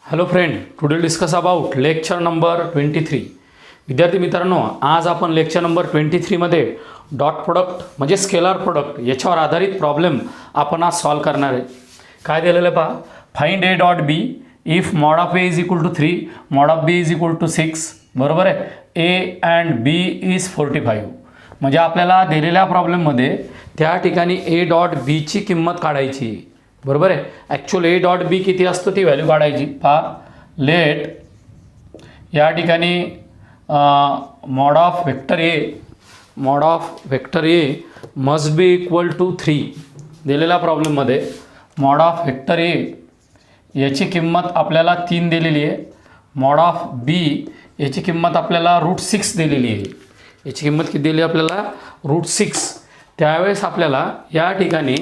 Hello friend, today discuss about lecture number 23. विद्यार्थी मित्रांनो, आज आपण लेक्चर नंबर 23मध्ये डॉट प्रोडक्ट म्हणजे स्केलर प्रोडक्ट याच्यावर आधारित प्रॉब्लेम आपण आज सॉल्व करणार आहे. काय दिलेलं आहे पहा, find A dot B if mod of A is equal to 3 mod of B is equal to 6. बरोबर आहे. A and B is 45. म्हणजे आपल्याला दिलेल्या प्रॉब्लेममध्ये त्या ठिकाणी ए डॉट बीची किंमत काढायची. बरोबर आहे. ॲक्च्युअल ए डॉट बी किती असतो ती व्हॅल्यू काढायची. पहा, लेट या ठिकाणी mod of vector A must be equal to 3. दिलेल्या प्रॉब्लेममध्ये मॉड ऑफ वेक्टर ए याची किंमत आपल्याला 3 दिलेली आहे. मॉड ऑफ बी याची किंमत आपल्याला √6 दिलेली आहे. याची किंमत किती दिली आपल्याला? √6. त्यावेळेस आपल्याला या ठिकाणी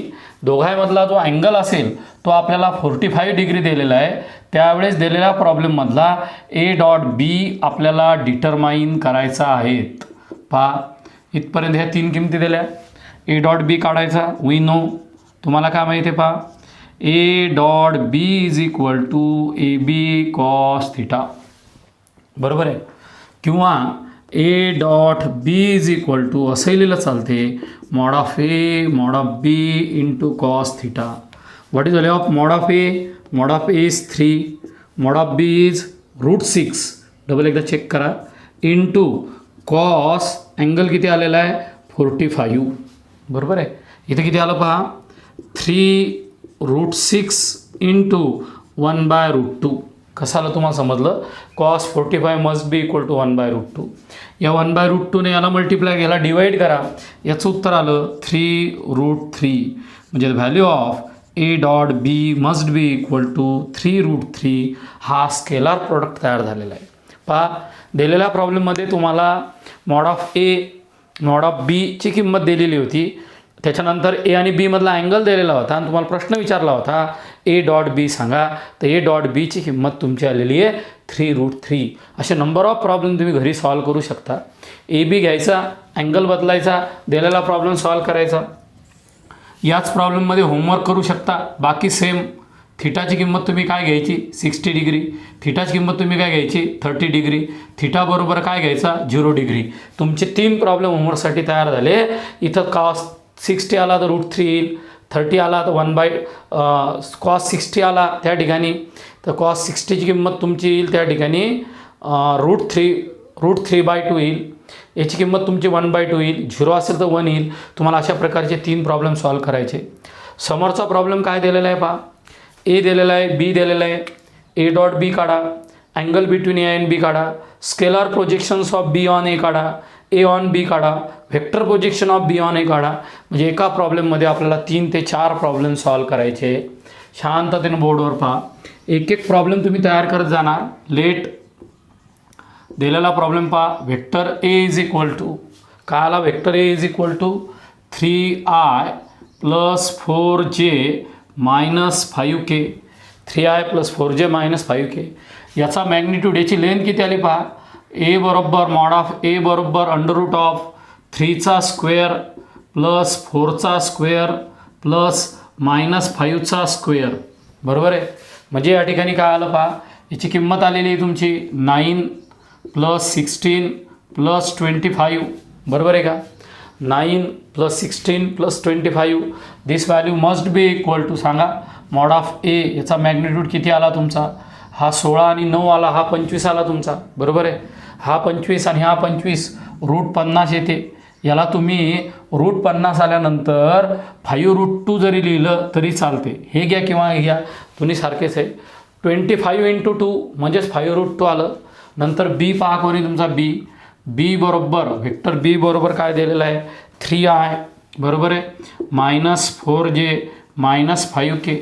दोघांमधला जो अँगल असेल तो आपल्याला 45 डिग्री दिलेला आहे. त्यावेळेस दिलेल्या प्रॉब्लेममधला ए डॉट बी आपल्याला डिटरमाइन करायचा आहे. पहा, इथपर्यंत ह्या 3 किमती दिल्या. ए डॉट बी काढायचा. वी नो, तुम्हाला काय माहिती आहे? पहा, A dot B is equal to A B cos theta. बरोबर आहे. किंवा A dot B is equal to असं लिहिलं चालते, mod of A mod of B into cos theta. What is value of mod of A? Mod of A is 3, mod of B is √6. Double एकदा check करा. Into cos angle किती आलेला आहे? 45. बरोबर आहे. इथे किती आलं पहा, 3√6 इंटू 1/√2. कसं आलं तुम्हाला समजलं? Cos 45 must be equal to 1/√2. या 1/√2ने याला मल्टिप्लाय, याला डिवाईड करा. याचं उत्तर आलं 3√3. म्हणजे value of A dot B must be equal to 3√3. हा स्केलर प्रोडक्ट तयार झालेला आहे. पहा, दिलेल्या प्रॉब्लेममध्ये तुम्हाला mod of A mod of बीची किंमत दिलेली होती. त्याच्यानंतर ए आणि बीमधला अँगल दिलेला होता आणि तुम्हाला प्रश्न विचारला होता ए डॉट बी सांगा. तर ए डॉट बीची किंमत तुमची आलेली आहे 3√3. असे नंबर ऑफ प्रॉब्लेम तुम्ही घरी सॉल्व करू शकता. ए बी घ्यायचा, अँगल बदलायचा, दिलेला प्रॉब्लेम सॉल्व करायचा. याच प्रॉब्लेममध्ये होमवर्क करू शकता. बाकी सेम. थिटाची किंमत तुम्ही काय घ्यायची? 60 डिग्री. थिटाची किंमत तुम्ही काय घ्यायची? 30 डिग्री. थिटा बरोबर काय घ्यायचा? 0 डिग्री. तुमचे 3 प्रॉब्लेम होमवर्कसाठी तयार झाले. इथं कॉस 60 आला तर √3 येईल, 30 आला तर कॉस 60 आला त्या ठिकाणी तर कॉस 60ची किंमत तुमची येईल त्या ठिकाणी √3/2 येईल. याची किंमत तुमची 1/2 येईल. 0 असेल तर 1 येईल. तुम्हाला अशा प्रकारचे 3 प्रॉब्लेम सॉल्व करायचे. समोरचा प्रॉब्लेम काय दिलेला आहे पहा, ए दिलेला आहे, बी दिलेला आहे. ए डॉट बी काढा, angle between A and B काढा, scalar projections of B on A काढा, ए ऑन बी काढा, vector projection of B on A काढा. म्हणजे एका प्रॉब्लेममध्ये आपल्याला 3 ते 4 प्रॉब्लेम सॉल्व करायचे. शांततेने बोर्डवर पहा. एक एक प्रॉब्लेम तुम्ही तयार करत जाणार. लेट दिलेला प्रॉब्लेम पहा, vector A is equal to काय आला? Vector A is equal to 3i + 4j - 5k. 3i + 4j - 5k. याचा मॅग्निट्यूड, याची लेंथ किती आली पहा. ए बरोबर मॉड ऑफ ए बरोबर √3चा स्क्वेअर प्लस 4चा स्क्वेअर प्लस -5चा स्क्वेअर. बरोबर आहे. म्हणजे या ठिकाणी काय आलं पहा, याची किंमत आलेली आहे तुमची 9 + 16 + 25. बरोबर आहे का? 9 + 16 + 25. This value must be equal to सांगा. मॉड ऑफ ए याचा मॅग्निट्यूड किती आला तुमचा? हा 16 आणि 9 आला, हा 25 आला तुमचा. बरोबर आहे. हा 25 आणि हा 25 √50 येते. याला तुम्ही √50 आल्यानंतर 5√2 जरी लिहिलं तरी चालते. हे घ्या किंवा हे घ्या, दोन्ही सारखेच आहे. 25 × 2 म्हणजेच 5√2 आलं. नंतर बी पहा, कोणी तुमचा बी. बी बरोबर व्हेक्टर बी बरोबर काय दिलेलं आहे? 3i. बरोबर आहे. -4j - 5k.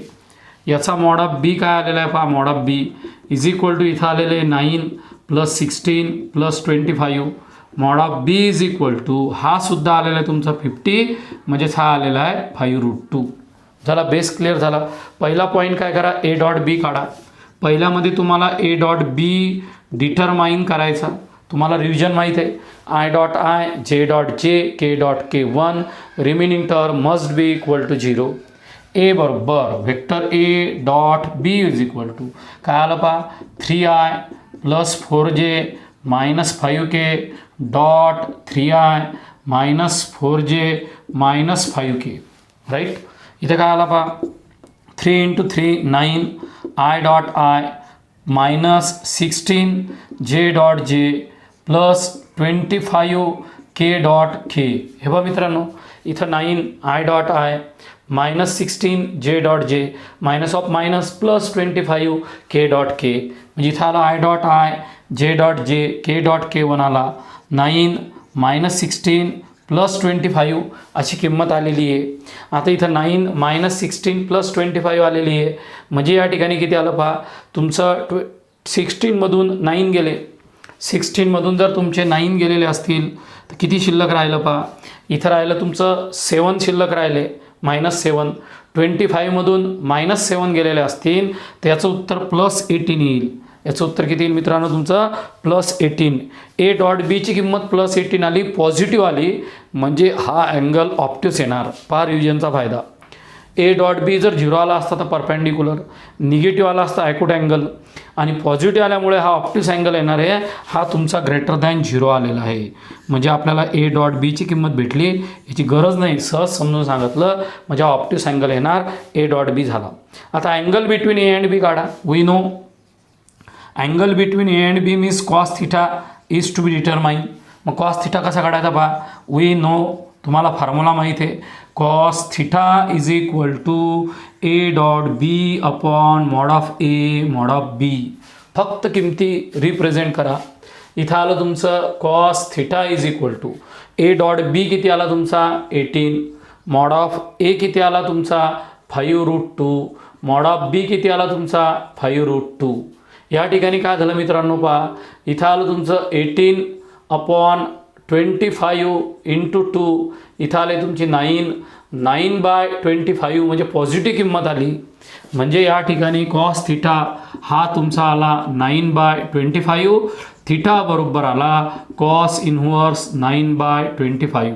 याचा मॉड ऑफ बी काय आलेला आहे पहा. Mod of B is equal to इथं आलेलं आहे 9 + 16 + 25. Mod of B is equal to हा सुद्धा आलेला आहे तुमचा 50. म्हणजेच हा आलेला आहे 5√2. झाला. बेस क्लिअर झाला. पहिला पॉईंट काय करा, ए डॉट बी काढा. पहिल्यामध्ये तुम्हाला ए डॉट बी डिटरमाइन करायचा. तुम्हाला रिव्हिजन माहीत आहे. I dot I, J dot J, K dot K 1, remaining term must be equal to 0. A बरोबर vector A dot B is equal to काय आलं पहा 3i plus 4j minus 5k dot 3i minus 4j minus 5k right. इथे काय आला पहा 3 × 3 9 i dot i minus 16 j dot j plus 25 k dot k. हे बघा मित्रांनो इथं 9 i dot i minus 16 j dot j minus of minus plus 25 k dot k म्हणजे इथं आला i dot i j dot j k dot k one आला 9 minus 16 plus 25 अशी किंमत आलेली आहे. आता इथं 9 मायनस 16 प्लस 25 आलेली आहे म्हणजे या ठिकाणी किती आलं पहा तुमचं 16मधून 9 गेले 16मधून जर तुमचे 9 गेलेले असतील तर किती शिल्लक राहिलं पहा इथं राहिलं तुमचं 7 शिल्लक राहिले -7 25मधून -7 गेलेले असतील तर याचं उत्तर +18 येईल. याचं उत्तर किती येईल मित्रांनो तुमचं +18. ए डॉट बीची किंमत +18 आली पॉझिटिव्ह आली म्हणजे हा अँगल ऑप्ट्यूस येणार. पहा रिव्हिजनचा फायदा ए डॉट बी जर 0 आला असता तर परपेंडिक्युलर निगेटिव्ह आला असता ॲक्यूट अँगल आणि पॉझिटिव्ह आल्यामुळे हा ऑप्ट्यूस अँगल येणार आहे हा तुमचा >0 आलेला आहे. म्हणजे आपल्याला ए डॉट बीची किंमत भेटली याची गरज नाही सहज समजून सांगितलं म्हणजे ऑप्ट्यूस अँगल येणार ए डॉट बी झाला. आता angle between A and B काढा. We know angle between A and B means cos theta is to be determine. मग कॉस थिटा कसा काढायचा पहा वी नो तुम्हाला फॉर्म्युला माहीत आहे cos theta is equal to A dot B upon mod of A mod of B. फक्त किमती represent करा. इथं आलं तुमचं cos theta is equal to A dot B किती आला तुमचा 18 मॉड ऑफ ए किती आला तुमचा 5√2 मॉड ऑफ बी किती आला तुमचा 5√2. या ठिकाणी काय झालं मित्रांनो पहा इथं आलं तुमचं 18 अपॉन 25 इंटू 2 इथं आले तुमची 9/25 म्हणजे पॉझिटिव्ह किंमत आली म्हणजे या ठिकाणी कॉस थिटा हा तुमचा आला 9/25 थिटा बरोबर आला कॉस इन्व्हर्स 9/25.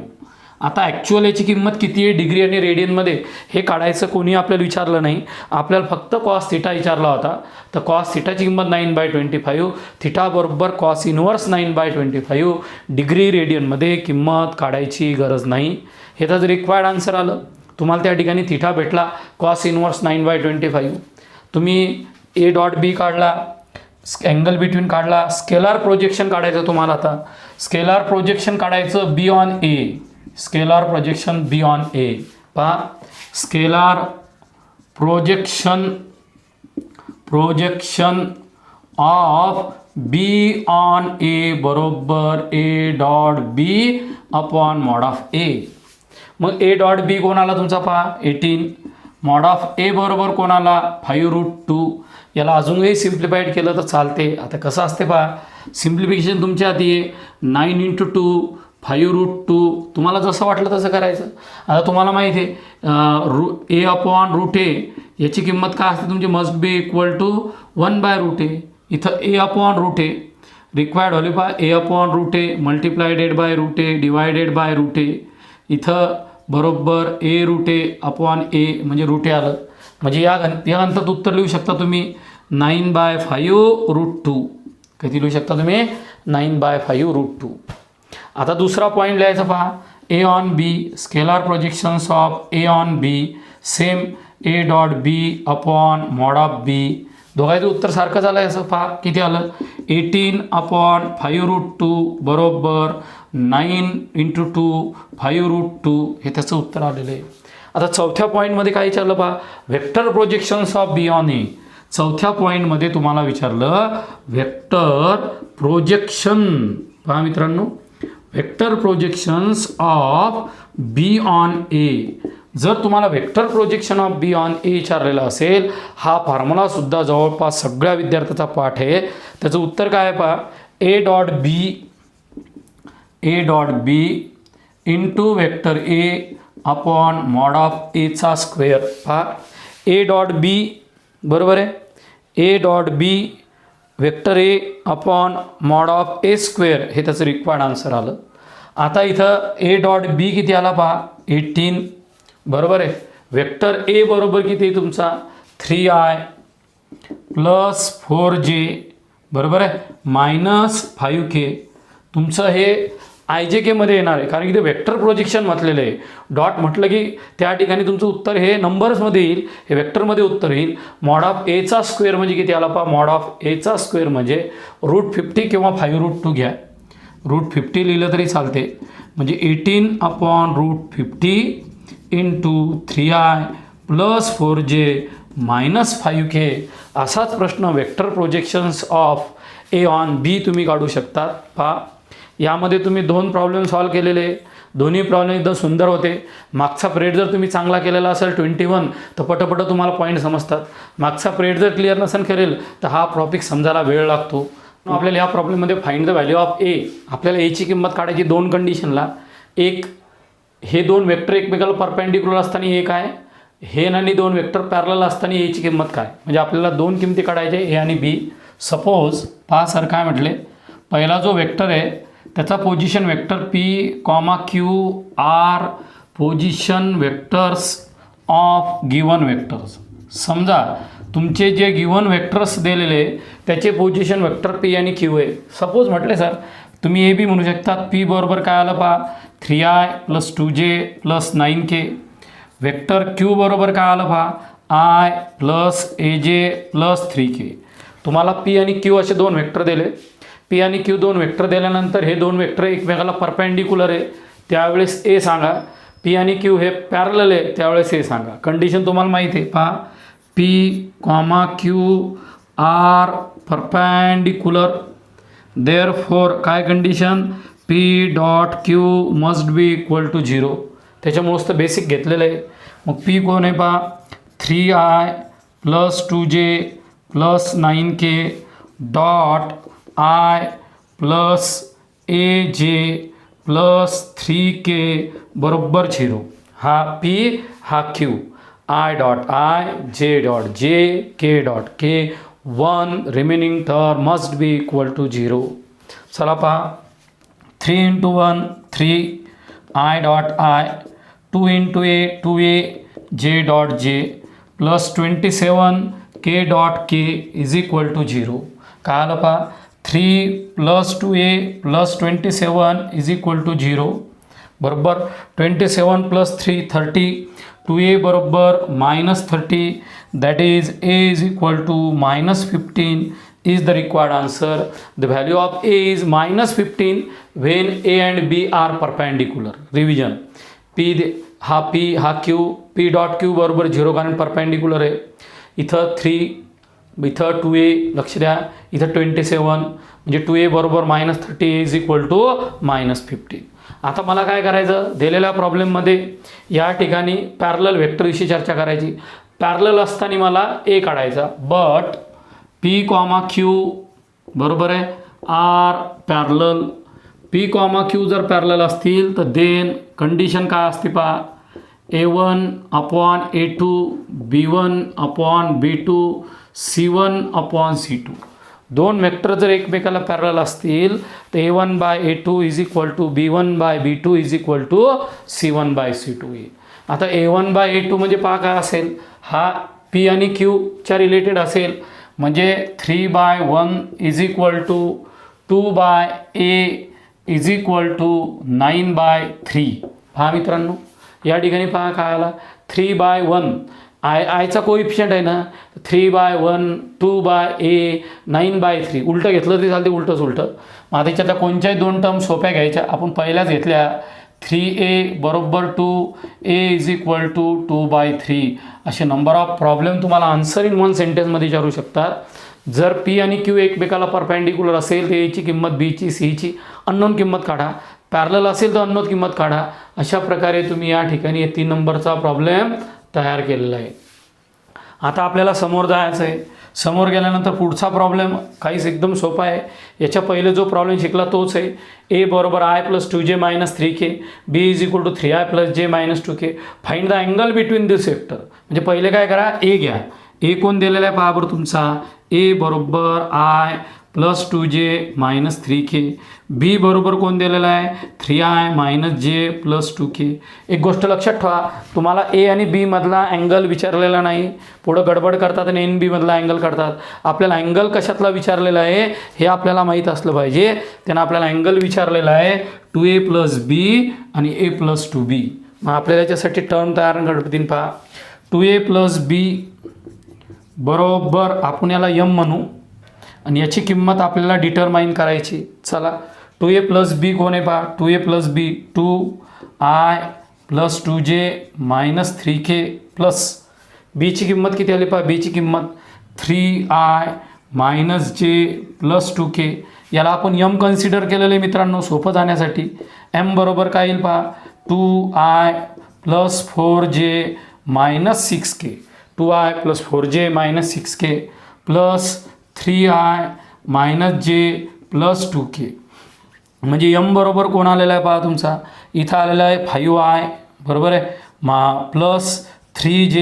आता ॲक्च्युअल याची किंमत किती आहे डिग्री आणि रेडियनमध्ये हे काढायचं कोणी आपल्याला विचारलं नाही. आपल्याला फक्त कॉस थिटा विचारला होता तर कॉस थिटाची किंमत 9/25 थिटा बरोबर कॉस इन्व्हर्स 9/25 डिग्री रेडियनमध्ये किंमत काढायची गरज नाही. हे तर रिक्वायर्ड आन्सर आलं. तुम्हाला त्या ठिकाणी थिटा भेटला कॉस इन्व्हर्स 9/25. तुम्ही ए डॉट बी काढला अँगल बिटवीन काढला स्केलार प्रोजेक्शन काढायचं तुम्हाला. आता स्केलार प्रोजेक्शन काढायचं B on A scalar projection B on A. पहा scalar projection of B on A बरोबर A dot B upon mod of A. मग ए डॉट बी कोण आला तुमचा पहा 18 मॉड ऑफ ए बरोबर कोण आला 5√2. याला अजूनही सिम्प्लिफाईड केलं तर चालते. आता कसं असते पहा सिम्प्लिफिकेशन तुमच्या हाती आहे 9 × 2 5√2 तुम्हाला जसं वाटलं तसं करायचं. आता तुम्हाला माहिती आहे ए अपॉन √a याची किंमत काय असते तुमची must be equal to 1/√a. इथं A upon √a required value पहा A upon √a multiplided by √a divided by √a. इथं बरोबर a√a अपॉन ए म्हणजे √a आलं म्हणजे या अंतात उत्तर लिहू शकता तुम्ही 9/5√2. किती लिहू शकता तुम्ही 9/5√2. आता दुसरा पॉईंट लिहायचा पहा A on B scalar projections of A on B same A dot B upon mod of B. दोघांचं उत्तर सारखं झालं आहे असं पहा किती आलं 18 अपॉन 5√2 बरोबर 9 × 2 5√2 हे त्याचं उत्तर आलेलं आहे. आता चौथ्या पॉईंटमध्ये काय विचारलं पहा vector projections of B on A. चौथ्या पॉईंटमध्ये तुम्हाला विचारलं व्हेक्टर प्रोजेक्शन. पहा मित्रांनो vector projections of B on A. जर तुम्हाला vector projection of B on A विचारलेला असेल हा फॉर्म्युलासुद्धा जवळपास सगळ्या विद्यार्थ्याचा पाठ आहे. त्याचं उत्तर काय आहे पहा A dot B into vector A upon mod of एचा स्क्वेअर. पहा ए डॉट बी बरोबर आहे A dot B vector A upon mod of A square हे त्याचं रिक्वायर्ड आन्सर आलं. आता इथं ए डॉट बी किती आला पहा 18 बरोबर आहे वेक्टर ए बरोबर किती तुमचा 3i प्लस 4j बरोबर आहे -5k. तुमचं हे IJK मध्ये येणार आहे, कारण की ते वेक्टर प्रोजेक्शन म्हटलेलं आहे. डॉट म्हटलं की त्या ठिकाणी तुमचं उत्तर हे नंबर्समध्ये येईल, हे वेक्टरमध्ये उत्तर येईल. मॉड ऑफ एचा स्क्वेअर म्हणजे किती आला पहा, मॉड ऑफ एचा स्क्वेअर म्हणजे √50 किंवा 5√2 घ्या. √50 लिहिलं तरी चालते, म्हणजे 18/√50 into 3i plus 4j -5k. असाच प्रश्न vector projections of A on B तुम्ही काढू शकता. पहा यामध्ये तुम्ही 2 प्रॉब्लेम सॉल्व केलेले, दोन्ही प्रॉब्लेम एकदम सुंदर होते. मागचा प्रेड जर तुम्ही चांगला केलेला असेल 21 तर पटपट तुम्हाला पॉईंट समजतात. मागचा प्रेड जर क्लिअर नसेल करेल तर हा टॉपिक समजायला वेळ लागतो. आपल्याला या प्रॉब्लेममध्ये फाइंड द व्हॅल्यू ऑफ ए, आपल्याला एची किंमत काढायची 2 कंडिशनला. एक, हे 2 वेक्टर एकमेकाला परपेंडिक्युलर असताना एक आहे, हे आणि 2 वेक्टर पॅरलल असताना एची किंमत काय, म्हणजे आपल्याला 2 किमती काढायच्या ए आणि बी. सपोज पहा सर काय म्हटले, पहिला जो वेक्टर आहे त्याचा position vector P, Q are position vectors of given vectors. समजा तुमचे जे गिवन वेक्टर्स दिलेले त्याचे पोझिशन वेक्टर P आणि Q आहे. सपोज म्हटले सर तुम्ही ए बी म्हणू शकता. P बरोबर काय आलं पहा 3i plus 2j plus 9k. Vector Q बरोबर काय आलं पहा i plus aj plus 3k. तुम्हाला P आणि Q असे 2 वेक्टर दिले. P आणि Q 2 वेक्टर दिल्यानंतर हे 2 वेक्टर एकमेकाला परपेंडिक्युलर आहे, त्यावेळेस ए सांगा. P आणि Q हे पॅरलल आहे, त्यावेळेस ए सांगा. कंडिशन तुम्हाला माहिती आहे पहा, P, Q are perpendicular. Therefore काय condition, P dot Q must be equal to 0. त्याच्यामुळंच तर बेसिक घेतलेलं आहे. मग P कोण आहे पहा 3i plus 2j plus 9k dot i plus aj plus 3k बरोबर 0. हा P हा Q, i dot i, j dot j, k dot k, 1 remaining term must be equal to 0. चला पहा 3 into 1 3 i dot i, 2 into a 2a j dot j plus 27 k dot k is equal to 0. काय आलं पहा 3 plus 2a plus 27 is equal to 0 बरोबर. 27 plus 3 30, 2a बरोबर -30, that is a is equal to -15 is the required answer. The value of a is -15 when a and b are perpendicular. Revision, P हा Q, P dot Q बरोबर 0 कारण perpendicular आहे. इथं 3, इथं 2a लक्ष द्या, इथं 27 म्हणजे 2a बरोबर -30 इज इक्वल टू -15. आता मला काय करायचं, दिलेल्या प्रॉब्लेममध्ये या ठिकाणी पॅरलल वेक्टरविषयी चर्चा करायची. पॅरलल असताना मला ए काढायचा, बट P, Q बरोबर आहे आर पॅरलल. P, Q जर पॅरलल असतील तर देन कंडिशन काय असते पहा A1/A2 B1/B2 C1/C2. 2 वेक्टर जर एकमेकाला पॅरलल असतील तर A1/A2 is equal to B1/B2 is equal to C1/C2 येईल. आता A1/A2 म्हणजे पहा काय असेल, हा P आणि Q च्या रिलेटेड असेल, म्हणजे 3/1 is equal to 2/A is equal to 9/3. पहा मित्रांनो या ठिकाणी पहा काय आला 3/1 आयचा कोइफिशियंट आहे ना, 3/1 2/A 9/3. उलटं घेतलं तरी चालते, उलटंच उलटं. मग आता त्याच्यातल्या कोणत्याही 2 टर्म सोप्या घ्यायच्या. आपण पहिल्याच घेतल्या 3A बरोबर 2A इज इक्वल टू 2/3. असे नंबर ऑफ प्रॉब्लेम तुम्हाला आन्सर इन 1 सेंटेन्समध्ये विचारू शकतात. जर P आणि Q एकमेकाला परपेंडिक्युलर असेल तर Aची किंमत, Bची, Cची अननोन किंमत काढा. पॅरलल असेल तर अननोन किंमत काढा. अशा प्रकारे तुम्ही या ठिकाणी 3 नंबरचा प्रॉब्लेम तयार केलेला आहे. आता आपल्याला समोर जायचं आहे. समोर गेल्यानंतर पुढचा प्रॉब्लेम काहीच एकदम सोपा आहे. याच्या पहिले जो प्रॉब्लेम शिकला तोच आहे. A बरोबर i plus 2j minus 3k, B is equal to 3i plus j minus 2k. Find the angle between this vector. म्हणजे पहिले काय करा, A घ्या. A कोण दिलेला आहे पहा बरं तुमचा, A बरोबर i plus 2j minus 3k, बी बरोबर कोण दिलेला आहे 3i minus J plus 2k. एक गोष्ट लक्षात ठेवा, तुम्हाला ए आणि बी मधला अँगल विचारलेला नाही. पुढं गडबड करतात आणि एन बी मधला अँगल करतात. आपल्याला अँगल कशातला विचारलेला आहे हे आपल्याला माहीत असलं पाहिजे. त्यानं आपल्याला अँगल विचारलेला आहे 2a प्लस बी आणि a प्लस 2b. मग आपल्याला याच्यासाठी टर्म तयार करतील. पहा 2a प्लस बी बरोबर आपण याला यम म्हणू आणि याची किंमत आपल्याला डिटरमाइन करायची. चला 2a प्लस बी कोण आहे पहा, 2a प्लस बी 2i plus 2j minus 3k plus बीची किंमत किती आली पहा, बीची किंमत 3i minus J plus 2k. याला आपण यम कन्सिडर केलेलं आहे मित्रांनो सोपं जाण्यासाठी. एम बरोबर काय येईल पहा 2i plus 4j minus 6k, 2i plus 4j minus 6k plus 3i minus J plus 2k. म्हणजे यम बरोबर कोण आलेला आहे पहा तुमचा, इथं आलेला आहे 5i बरोबर आहे plus 3j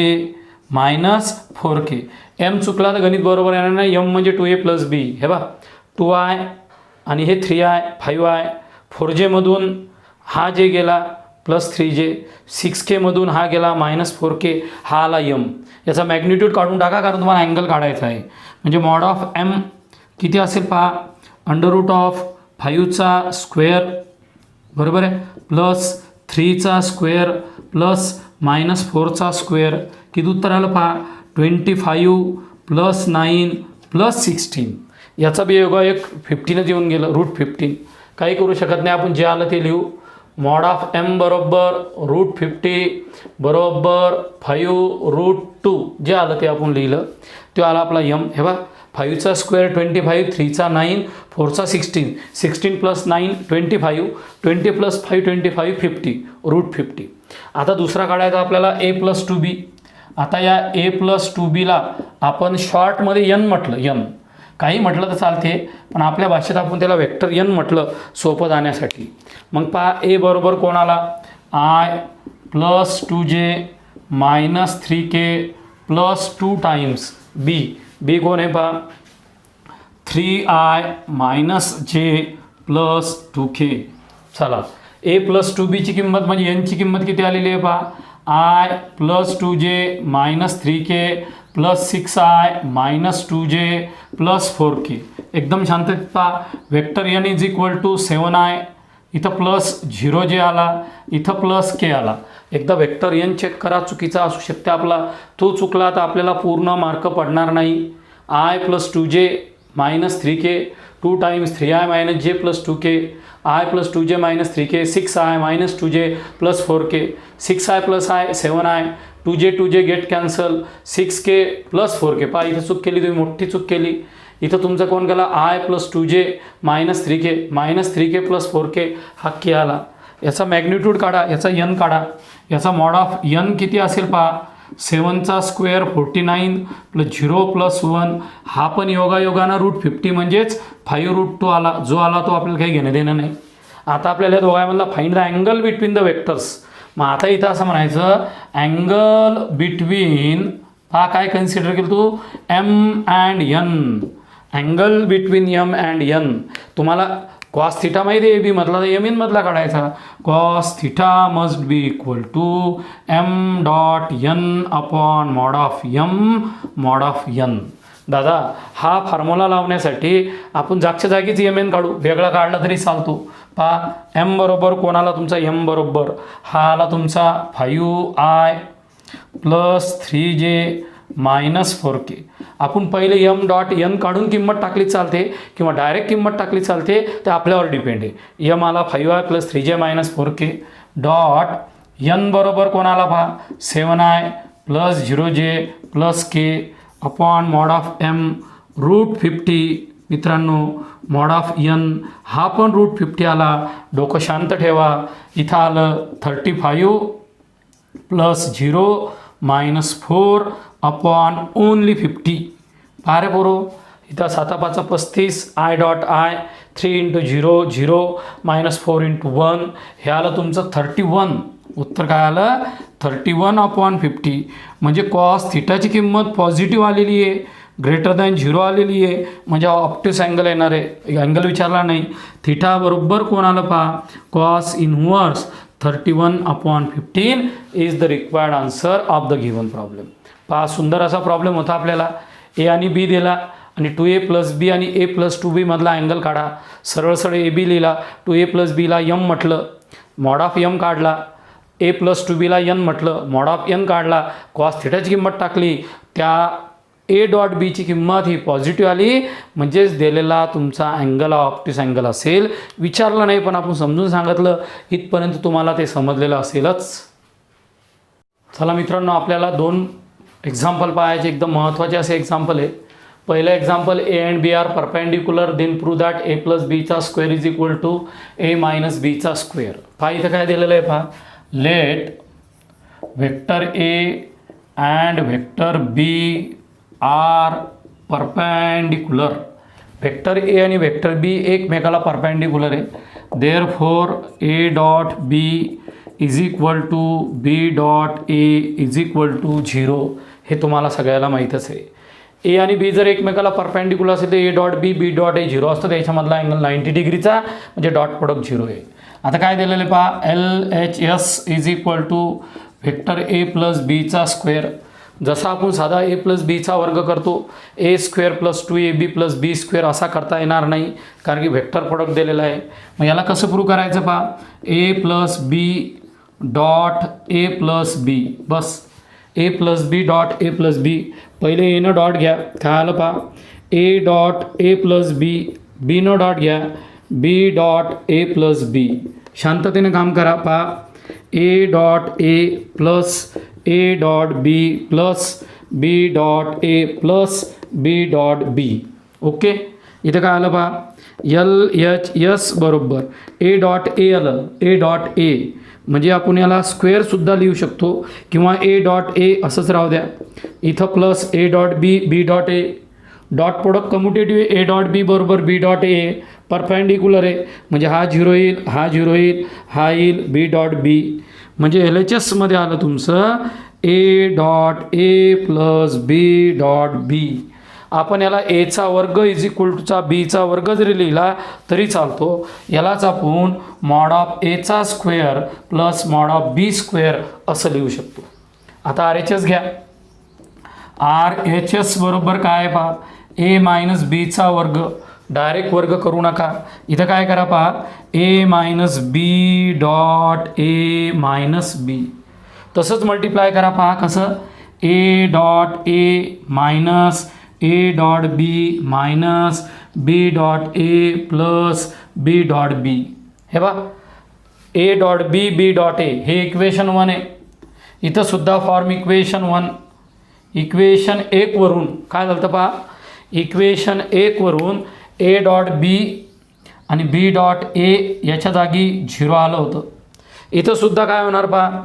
minus 4k. M चुकला तर गणित बरोबर येणार नाही. यम म्हणजे 2a प्लस बी, हे बा 2i आणि हे 3i 5i, 4j मधून हा जे गेला प्लस 3j, 6k मधून हा गेला मायनस 4k, हा आला यम. याचा मॅग्निट्यूड काढून टाका कारण तुम्हाला अँगल काढायचा आहे. म्हणजे मॉड ऑफ एम किती असेल पहा, अंडर रूट ऑफ 5चा स्क्वेअर बरोबर आहे प्लस 3चा स्क्वेअर प्लस मायनस 4चा स्क्वेअर. किती उत्तर आलं पहा 25 प्लस 9 प्लस 16. याचा बी योगा एक 15च येऊन गेलं रूट 15. काही करू शकत नाही आपण, जे आलं ते लिहू. मॉड ऑफ एम बरोबर रूट 50 बरोबर 5 रूट 2, जे आलं ते आपण लिहिलं. तो आला आपला यम. हे बा 5चा स्क्वेअर 25, 3चा 9, 4चा 16, 16 प्लस 9 25, 20 प्लस 5 25, 50 रूट 50. आता दुसरा काढायचा आपल्याला a प्लस 2b. आता या a प्लस 2bला आपण शॉर्टमध्ये यन म्हटलं, यन काही म्हटलं तर चालते पण आपल्या भाषेत आपण त्याला वेक्टर यन म्हटलं सोपं जाण्यासाठी. मग पहा a बरोबर कोण आला i plus 2j minus 3k plus 2 times b. बी कोण आहे पहा 3i minus J plus 2k. चला a प्लस 2bची किंमत म्हणजे यांची किंमत किती आलेली आहे पहा i plus 2j minus 3k plus 6i minus 2j plus 4k. एकदम शांततेत पहा, vector N is equal to 7i, इथं प्लस 0j आला, इथं प्लस k आला. एकदा वेक्टर एन चेक करा, चुकीचा असू शकते आपला. तो चुकला तर आपल्याला पूर्ण मार्क पडणार नाही. i plus 2j minus 3k 2 times 3i minus J plus 2k, i plus 2j minus 3k 6i minus 2j plus 4k, 6i plus i 7i, 2j get cancel, 6k plus 4k. पहा इथं चूक केली तुम्ही, मोठी चूक केली. इथं तुमचा कोण गेला i plus 2j minus 3k plus 4k, हा k आला. याचा मॅग्निट्यूड काढा, याचा यन काढा. याचा मॉड ऑफ यन किती असेल पहा 7चा स्क्वेअर 49 प्लस 0 प्लस 1, हा पण योगायोगानं रूट 50 म्हणजेच 5 रूट 2 आला. जो आला तो आपल्याला काही घेणं देणं नाही. आता आपल्याला या दोघांमधला find the angle between the vectors. मग आता इथं असं म्हणायचं अँगल बिटवीन, हा काय कन्सिडर केलं तू M and N. Angle between M and N. तुम्हाला कॉस थिटा माहिती आहे बी मधला, तर एम इन मधला काढायचा. Cos theta must be equal to M dot N upon mod of M mod of N. दादा हा फॉर्म्युला लावण्यासाठी आपण जागच्या जागीच एम एन काढू, वेगळा काढला तरी चालतो. पहा एम बरोबर कोणाला तुमचा एम बरोबर हा आला तुमचा 5i plus 3j minus 4k. आपण पहिले एम डॉट एन काढून किंमत टाकली चालते किंवा डायरेक्ट किंमत टाकली चालते, ते आपल्यावर डिपेंड आहे. एम आला 5i plus 3j minus 4k dot N बरोबर कोणाला पहा 7i plus 0j plus k upon mod of M root 50. मित्रांनो मॉड ऑफ एन हा पण रूट 50 आला. डोकं शांत ठेवा. इथं आलं 35 प्लस 0 मायनस 4 अपॉन ओनली 50. पारे पोरो इथं 7 5 35, I dot I 3 into 0 0 minus 4 into 1, हे आलं तुमचं 31. उत्तर काय आलं 31 अपॉन 50. म्हणजे कॉस थिटाची किंमत पॉझिटिव्ह आलेली आहे ग्रेटर दॅन 0 आलेली आहे म्हणजे ऑप्टिस अँगल येणार आहे, अँगल विचारला नाही. थिटा बरोबर कोण आलं पहा, cos inverse 31/15 is the required answer of the given problem. पहा सुंदर असा प्रॉब्लेम होता आपल्याला. ए आणि बी दिला आणि 2a + b आणि a + 2b मधला अँगल काढा. सरळ सरळ ए बी लिहिला, 2a + b ला यम म्हटलं, मॉड ऑफ यम काढला, a + 2b ला n म्हटलं, मॉड ऑफ n काढला, कॉस थिटाची किंमत टाकली, त्या a डॉट b ची किंमत ही पॉझिटिव्ह आली म्हणजेच दिलेला तुमचा अँगल ऑप्टिस अँगल असेल. विचारलं नाही पण आपण समजून सांगितलं, इथपर्यंत तुम्हाला ते समजलेलं असेलच. चला मित्रांनो, आपल्याला 2 एक्झाम्पल पाहायचे, एकदम महत्त्वाचे असे एक्झाम्पल आहे. पहिलं example, A and B are perpendicular, then prove that a + b चा square is equal to a - b चा स्क्वेअर. पहा इथं काय दिलेलं आहे पहा, let vector A and vector B are perpendicular. Vector A आणि वेक्टर बी एकमेकाला परपेंडिक्युलर आहे. Therefore A dot B is equal to B dot A is equal to 0. हे तुम्हाला सगळ्याला माहीतच आहे. ए आणि बी जर एकमेकाला परपेंडिक्युलर असेल तर ए डॉट बी बी डॉट ए 0 असतं, त्याच्यामधला अँगल 90 डिग्रीचा म्हणजे डॉट प्रोडक्ट 0 आहे. आता काय दिलेलं आहे पहा, LHS is equal to vector A + B चा स्क्वेअर. जसा आपण साधा a + b चा वर्ग करतो, a² + 2ab + b² असा करता येणार नाही कारण की वेक्टर प्रोडक्ट दिलेला आहे. मग याला कसं प्रूव्ह करायचं पहा, a + b dot a + b. Bus a + b dot a + b. पहिले a नं डॉट घ्या, काय आलं पहा, a dot a + b, b नं डॉट घ्या, b डॉट a + b. शांततेने काम करा. पहा a dot a plus a dot b plus b dot a plus b dot b. Okay, इथं काय आलं पहा, LHS बरोबर a डॉट a आलं, a डॉट a म्हणजे आपण याला स्क्वेअरसुद्धा लिहू शकतो किंवा a डॉट a असंच राहू द्या. इथं plus a dot b b dot a, dot product commutative आहे, a डॉट b बरोबर b डॉट a परपेंडिक्युलर आहे म्हणजे हा 0 येईल, हा 0 येईल, हा येईल b डॉट b. म्हणजे LHS मध्ये आलं तुमचं a dot a plus b dot b. आपण याला a चा वर्ग इज इक्वल टूचा b चा वर्ग जरी लिहिला तरी चालतो. यालाच आपण मॉड ऑफ a चा square plus mod of b square असं लिहू शकतो. आता RHS घ्या. RHS बरोबर काय पहा, a - b चा वर्ग. डायरेक्ट वर्ग करू नका, इथं काय करा पहा, a - b dot a - b. तसंच मल्टिप्लाय करा पहा कसं, a dot a minus a dot b minus b dot a plus b dot b. हे बा a dot b b dot a हे इक्वेशन 1 आहे. इथं सुद्धा फॉर्म इक्वेशन 1. इक्वेशन 1 वरून काय झालं पहा, इक्वेशन 1 वरून a डॉट b आणि b डॉट a याच्या जागी 0 आलं होतं. इथं सुद्धा काय होणार पहा,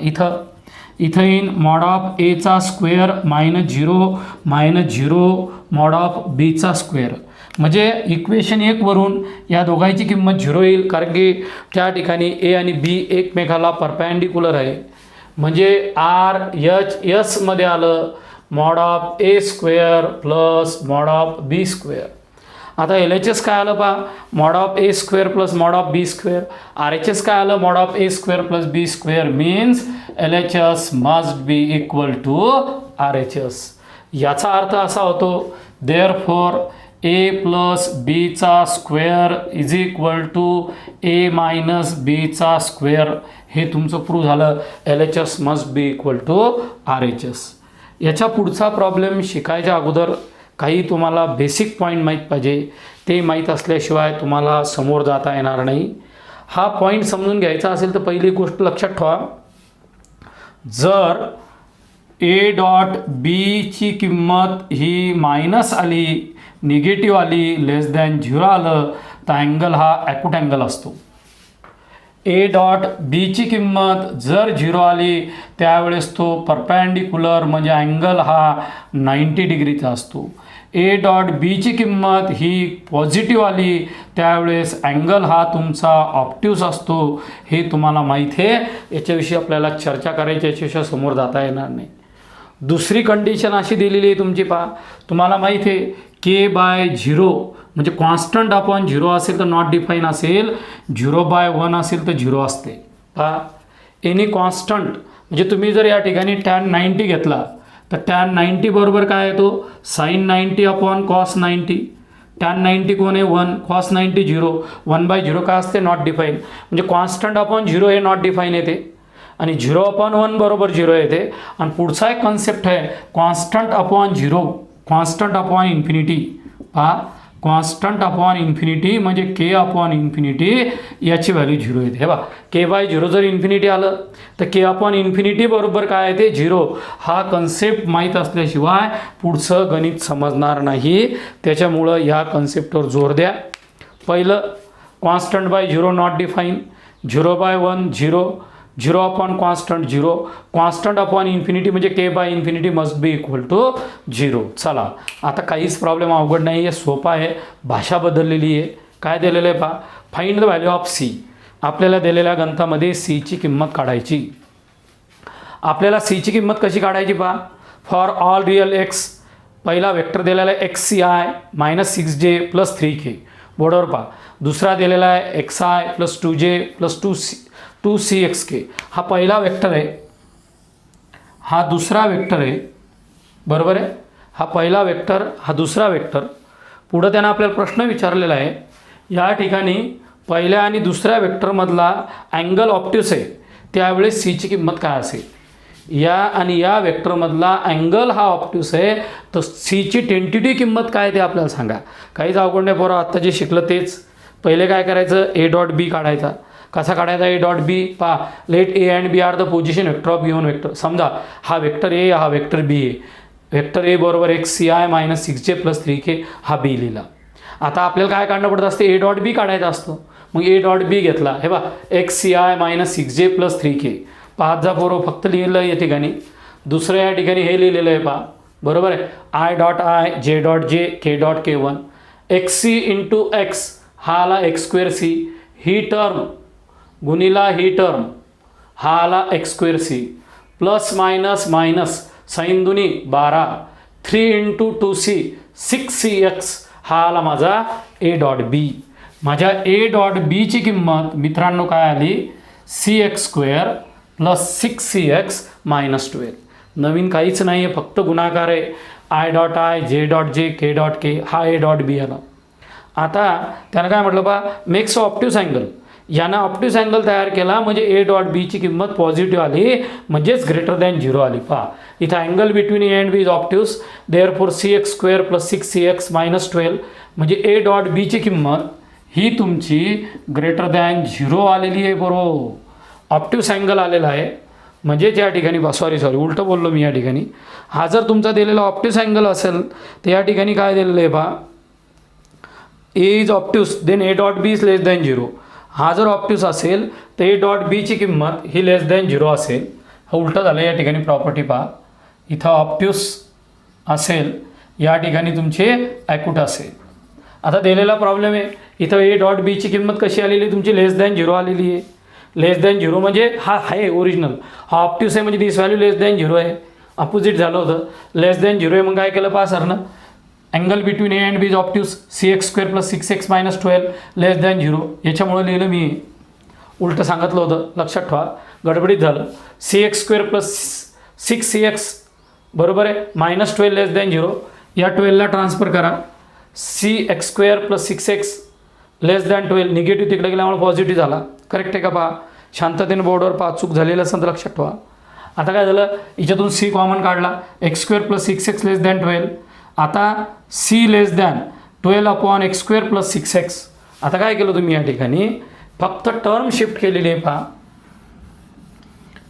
इथं येईन मॉड ऑफ a चा स्क्वेअर -0 मॉड ऑफ b चा स्क्वेअर. म्हणजे इक्वेशन 1 वरून या दोघांची किंमत 0 येईल कारण की त्या ठिकाणी a आणि b एकमेकाला परपेंडिक्युलर आहे. म्हणजे RHS मध्ये आलं mod of a square plus mod of b square. आता LHS काय आलं पहा, mod of a square plus mod of b square. RHS काय आलं, mod of a square plus b square. Means LHS must be equal to RHS. याचा अर्थ असा होतो, देअरफॉर a प्लस b चा square is equal to a minus b चा square. हे तुमचं प्रूव्ह झालं, LHS must be equal to RHS. याच्या पुढचा प्रॉब्लेम शिकायच्या अगोदर काही तुम्हाला बेसिक पॉईंट माहीत पाहिजे. ते माहीत असल्याशिवाय तुम्हाला समोर जाता येणार नाही. हा पॉईंट समजून घ्यायचा असेल तर पहिली गोष्ट लक्षात ठेवा, जर a डॉट b ची किंमत ही मायनस आली, निगेटिव्ह आली, लेस दॅन 0 आलं तर अँगल हा ॲक्यूट अँगल असतो. a डॉट b ची किंमत जर 0 आली त्यावेळेस तो परपेंडिक्युलर म्हणजे अँगल हा 90 डिग्रीचा असतो. a डॉट b ची किंमत ही पॉझिटिव्ह आली त्यावेळेस अँगल हा तुमचा ऑप्टिव्स असतो. हे तुम्हाला माहीत आहे, याच्याविषयी आपल्याला चर्चा करायची, याच्याविषयी समोर जाता येणार नाही. दुसरी कंडिशन अशी दिलेली आहे तुमची पहा, तुम्हाला माहीत आहे k/0 म्हणजे कॉन्स्टंट अपॉन 0 असेल तर नॉट डिफाईन असेल, 0/1 असेल तर 0 असते. पहा एनी कॉन्स्टंट म्हणजे तुम्ही जर या ठिकाणी tan 90 घेतला तर tan 90 बरोबर काय येतो sin 90 अपॉन cos 90. tan 90 कोण आहे 1, cos 90 0, 1/0 काय असते नॉट डिफाईन. म्हणजे कॉन्स्टंट अपॉन 0 हे नॉट डिफाईन येते आणि 0/1 बरोबर 0 येते. आणि पुढचा एक कॉन्सेप्ट आहे constant upon 0, constant upon infinity. पहा कॉन्स्टंट अपॉन इन्फिनिटी म्हणजे k/∞ याची व्हॅल्यू 0 येते. हे बघा k/0 जर इन्फिनिटी आलं तर k/∞ बरोबर काय येते 0. हा कन्सेप्ट माहीत असल्याशिवाय पुढचं गणित समजणार नाही. त्याच्यामुळं या कन्सेप्टवर जोर द्या. पहिलं constant by 0 not define, 0/1 0, 0 upon constant 0, constant upon infinity म्हणजे k/∞ must be equal to 0. चला आता काहीच प्रॉब्लेम अवघड नाही आहे, सोपा आहे, भाषा बदललेली आहे. काय दिलेलं आहे पहा, find the value of C. आपल्याला दिलेल्या गणितामध्ये सीची किंमत काढायची. आपल्याला सीची किंमत कशी काढायची पहा, फॉर ऑल रिअल एक्स पहिला वेक्टर दिलेला आहे xi -6j + 3k बोर्डवर पहा. दुसरा दिलेला आहे xi + 2j + 2cxk. हा पहिला वेक्टर आहे, हा दुसरा वेक्टर आहे, बरोबर आहे. हा पहिला वेक्टर, हा दुसरा वेक्टर. पुढं त्यानं आपल्याला प्रश्न विचारलेला आहे, या ठिकाणी पहिल्या आणि दुसऱ्या वेक्टरमधला अँगल ऑप्ट्यूस आहे, त्यावेळेस सीची किंमत काय असेल. या आणि या वेक्टरमधला अँगल हा ऑप्ट्यूस आहे, तर सीची टेंटेटिव्ह किंमत काय ते आपल्याला सांगा. काहीच अवघड नाही पोरं, आत्ता जे शिकलं तेच. पहिले काय करायचं, a.b काढायचा. कसा काढायचा a.b, पहा let a and b are the position vector of given vector. समजा हा वेक्टर a, हा वेक्टर b आहे. वेक्टर a बरोबर xi -6j + 3k हा b लिहिला. आता आपल्याला काय काढणं पडत असते, a.b काढायचा असतो. मग a.b घेतला, हे बा xi -6j + 3k. पाच जा पोरं फक्त लिहिलं या ठिकाणी. दुसरं या ठिकाणी हे लिहिलेलं आहे पहा, बरोबर आहे. i.i, j.j, k.k1 xc × x हा आला x²c, ही टर्म गुणिला ही टर्म हा आला x²c plus minus minus sign दुनी 12, 3 × 2c 6cx हा आला माझा a.b. माझ्या a.b ची किंमत मित्रांनो काय आली, cx² + 6cx - 12. नवीन काहीच नाही आहे, फक्त गुणाकार आहे. i.i, j.j, k.k हा a.b आला. आता त्यानं काय म्हटलं बा, मेक्स ऑप्ट्यूस अँगल. यानं ऑप्ट्यूस अँगल तयार केला म्हणजे a.b ची किंमत पॉझिटिव्ह आली, म्हणजेच ग्रेटर दॅन 0 आली. पहा इथं angle between a and b is obtuse, therefore cx² + 6cx - 12 म्हणजे a.b ची किंमत ही तुमची ग्रेटर दॅन 0 आलेली आहे. बरोबर, ऑप्ट्यूस अँगल आलेला आहे. म्हणजे त्या ठिकाणी सॉरी उलटं बोललो मी या ठिकाणी. हा जर तुमचा दिलेला ऑप्ट्यूस अँगल असेल तर या ठिकाणी काय दिलेलं आहे पहा, a is obtuse then a.b is less than 0. हा जर ऑप्ट्यूस असेल तर a.b ची किंमत ही लेस दॅन 0 असेल. हा उलटं झालं या ठिकाणी प्रॉपर्टी पहा. इथं ऑप्ट्यूस असेल, या ठिकाणी तुमचे ॲक्यूट असेल. आता दिलेला प्रॉब्लेम आहे, इथं a.b ची किंमत कशी आलेली तुमची लेस दॅन 0 आलेली आहे. लेस दॅन 0 म्हणजे हा आहे ओरिजिनल, हा ऑप्ट्यूस आहे म्हणजे दिस व्हॅल्यू लेस दॅन 0 आहे. अपोजिट झालं होतं, लेस दॅन 0 आहे. मग काय केलं पहा सरनं, angle between a and b is obtuse, cx² + 6x - 12 less than 0. याच्यामुळे लिहिलं मी, उलटं सांगितलं होतं, लक्षात ठेवा, गडबडीत झालं. cx² + 6cx बरोबर आहे -12 लेस दॅन 0. या 12ला ट्रान्सफर करा, cx² + 6x लेस दॅन 12 निगेटिव्ह तिकडे गेल्यामुळे पॉझिटिव्ह झाला. करेक्ट आहे का पहा, शांततेने बोर्डवर पहा, चूक झालेलं असेल तर लक्षात ठेवा. आता काय झालं, याच्यातून c कॉमन काढला, x² + 6x लेस दॅन 12. आता c लेस दॅन 12 अपॉन x² + 6x. आता काय केलं तुम्ही या ठिकाणी, फक्त टर्म शिफ्ट केलेली आहे पहा.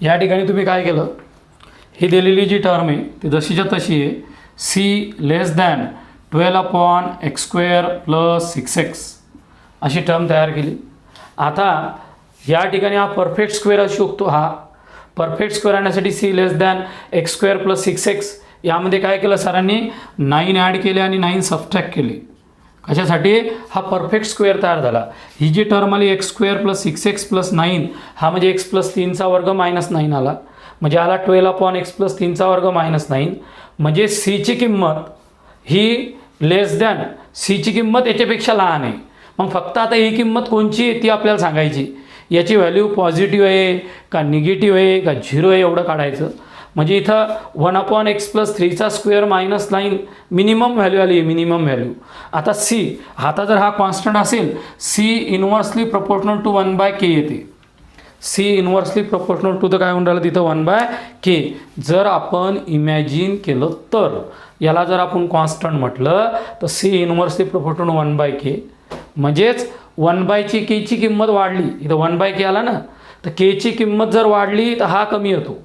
या ठिकाणी तुम्ही काय केलं, ही दिलेली जी टर्म आहे ती जशीच्या तशी आहे, c लेस दॅन 12 अपॉन x² + 6x अशी टर्म तयार केली. आता या ठिकाणी हा परफेक्ट स्क्वेअर असू शकतो. हा परफेक्ट स्क्वेअर आणण्यासाठी c लेस दॅन x² + 6x यामध्ये काय केलं सरांनी, 9 ॲड केले आणि 9 सबट्रॅक्ट केले. कशासाठी? हा परफेक्ट स्क्वेअर तयार झाला. ही जी टर्म आली एक्स स्क्वेअर प्लस 6x+9 हा म्हणजे x+3 मायनस 9 आला, म्हणजे आला 12/(x+3)-9. म्हणजे सीची किंमत ही लेस दॅन, सीची किंमत याच्यापेक्षा लहान आहे. मग फक्त आता ही किंमत कोणची आहे ती आपल्याला सांगायची. याची व्हॅल्यू पॉझिटिव्ह आहे का निगेटिव्ह आहे का 0 आहे एवढं काढायचं. म्हणजे इथं 1/(x+3)² मिनिमम व्हॅल्यू आली आहे, मिनिमम व्हॅल्यू. आता सी, आता जर हा कॉन्स्टंट असेल, C inversely proportional to 1/k येते. सी इनव्हर्सली प्रपोर्शनल टू तर काय होऊन राहिलं तिथं 1/k. जर आपण इमॅजिन केलं तर याला जर आपण कॉन्स्टंट म्हटलं तर सी इनव्हर्सली प्रपोर्शनल 1/k, म्हणजेच 1/kची किंमत वाढली, इथं 1/k आला ना, तर केची किंमत जर वाढली तर हा कमी होतो,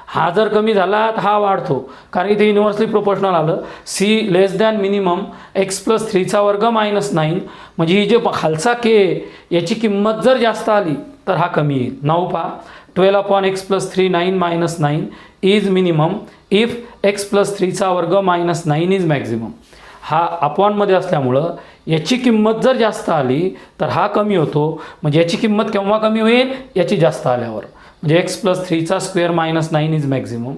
हा जर कमी झाला तर हा वाढतो, कारण इथे युनिव्हर्सली प्रोपोर्शनल आलं. C less than minimum x+3^-9, म्हणजे ही जे खालचा के याची किंमत जर जास्त आली तर हा कमी येईल. 9 पहा, 12/(x+3)-9 is minimum if x+3^-9 is maximum. हा अपॉनमध्ये असल्यामुळं याची किंमत जर जास्त आली तर हा कमी होतो, म्हणजे याची किंमत केव्हा कमी होईल? याची जास्त आल्यावर. म्हणजे x+3^² - 9 इज मॅक्झिमम.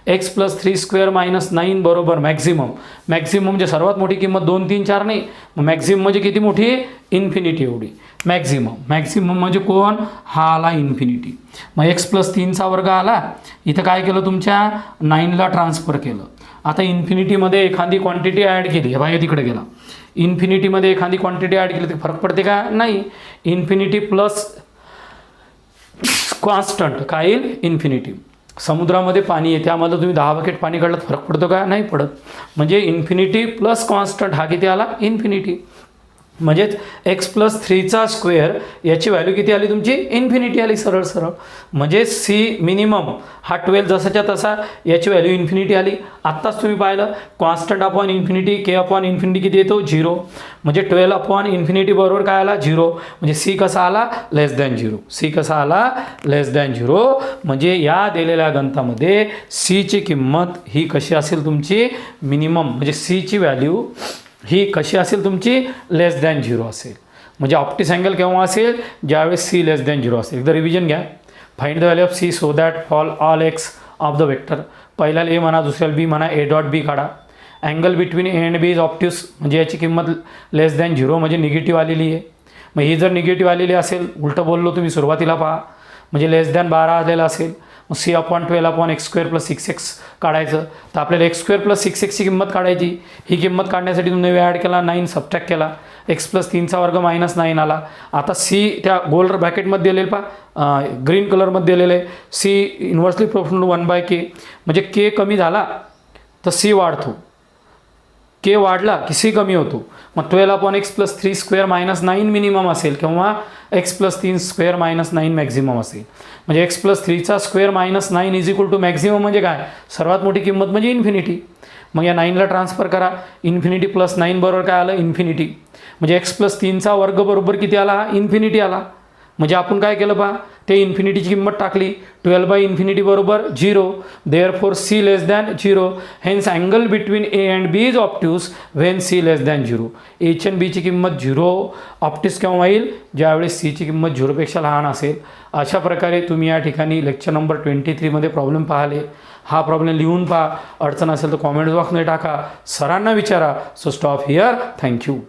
x+3^² - 9 बरोबर मॅक्झिमम. मॅक्झिमम म्हणजे सर्वात मोठी किंमत 2, 3, 4 नाही, मग मॅक्झिमम म्हणजे किती मोठी? इन्फिनिटी एवढी. मॅक्झिमम, मॅक्झिमम म्हणजे कोण? हा आला इन्फिनिटी. मग x+3² आला, इथं काय केलं? तुमच्या 9ला ट्रान्सफर केलं. आता इन्फिनिटीमध्ये एखादी क्वांटिटी ॲड केली, हे बाहेर तिकडे गेला. इन्फिनिटीमध्ये एखादी क्वांटिटी ॲड केली तर फरक पडते का? नाही. इन्फिनिटी प्लस कॉन्स्टंट काय येईल? इन्फिनिटी. समुद्रामध्ये पाणी आहे, त्यामध्ये तुम्ही 10 बकेट पाणी काढलं फरक पडतो का? नाही पडत. म्हणजे इन्फिनिटी प्लस कॉन्स्टंट हा किती आला? इन्फिनिटी. म्हणजेच x+3² याची व्हॅल्यू किती आली तुमची? इन्फिनिटी आली सरळ सरळ. म्हणजे सी मिनिमम हा 12 जसाच्या तसा याची व्हॅल्यू इन्फिनिटी आली. आत्ताच तुम्ही पाहिलं कॉन्स्टंट अपॉन इन्फिनिटी, के अपॉन इन्फिनिटी किती येतो? 0. म्हणजे 12/(∞) बरोबर काय आला? 0. म्हणजे सी कसा आला? लेस दॅन 0. सी कसा आला? लेस दॅन 0. म्हणजे या दिलेल्या गणितामध्ये सीची किंमत ही कशी असेल तुमची? मिनिमम. म्हणजे सीची व्हॅल्यू ही कशी असेल तुमची? लेस दॅन 0 असेल. म्हणजे ऑप्टिस अँगल केव्हा असेल? ज्यावेळेस सी लेस दॅन 0 असेल. एकदा रिव्हिजन घ्या. Find the value of C so that for all X of the vector. पहिल्याला ए म्हणा, दुसऱ्याला बी म्हणा, A.B काढा. Angle between A and B is obtuse, म्हणजे याची किंमत लेस दॅन 0 म्हणजे निगेटिव्ह आलेली आहे. मग ही जर निगेटिव्ह आलेली असेल, उलटं बोललो तुम्ही सुरुवातीला पहा, म्हणजे लेस दॅन 12 आलेलं असेल, मग c/12/x² + 6x काढायचं. तर आपल्याला x² + 6x ची किंमत काढायची. ही किंमत काढण्यासाठी तुम्ही ॲड केला, 9 सबट्रॅक्ट केला, x+3^² - 9 आला. आता सी त्या गोल ब्रॅकेटमध्ये दिलेलं पहा, ग्रीन कलरमध्ये दिलेलं आहे. सी इन्व्हर्सली प्रोपोर्शनल 1/k, म्हणजे के कमी झाला तर सी वाढतो, के वाढला की सी कमी होतो. मग 12/(x+3^² - 9 मिनिमम असेल किंवा x+3^² - 9 मॅक्झिमम असेल. म्हणजे x+3^² - 9 is equal to maximum म्हणजे काय? सर्वात मोठी किंमत म्हणजे इन्फिनिटी. मग या 9ला ट्रान्सफर करा. इन्फिनिटी प्लस 9 बरोबर काय आलं? इन्फिनिटी. म्हणजे x+3² बरोबर किती आला? इन्फिनिटी आला. म्हणजे आपण काय केलं पहा, ते इन्फिनिटीची किंमत टाकली. 12/∞ बरोबर 0. Therefore C less than 0. Hence angle between A and B is obtuse when C less than 0. H and बीची किंमत 0 ऑप्टिस केव्हा येईल? ज्यावेळेस सीची किंमत 0पेक्षा लहान असेल. अशा प्रकारे तुम्ही या ठिकाणी लेक्चर नंबर 23मध्ये प्रॉब्लेम पाहिले. हा प्रॉब्लेम लिहून पहा. अडचण असेल तर कॉमेंट बॉक्समध्ये टाका, सरांना विचारा. So stop here. थँक्यू.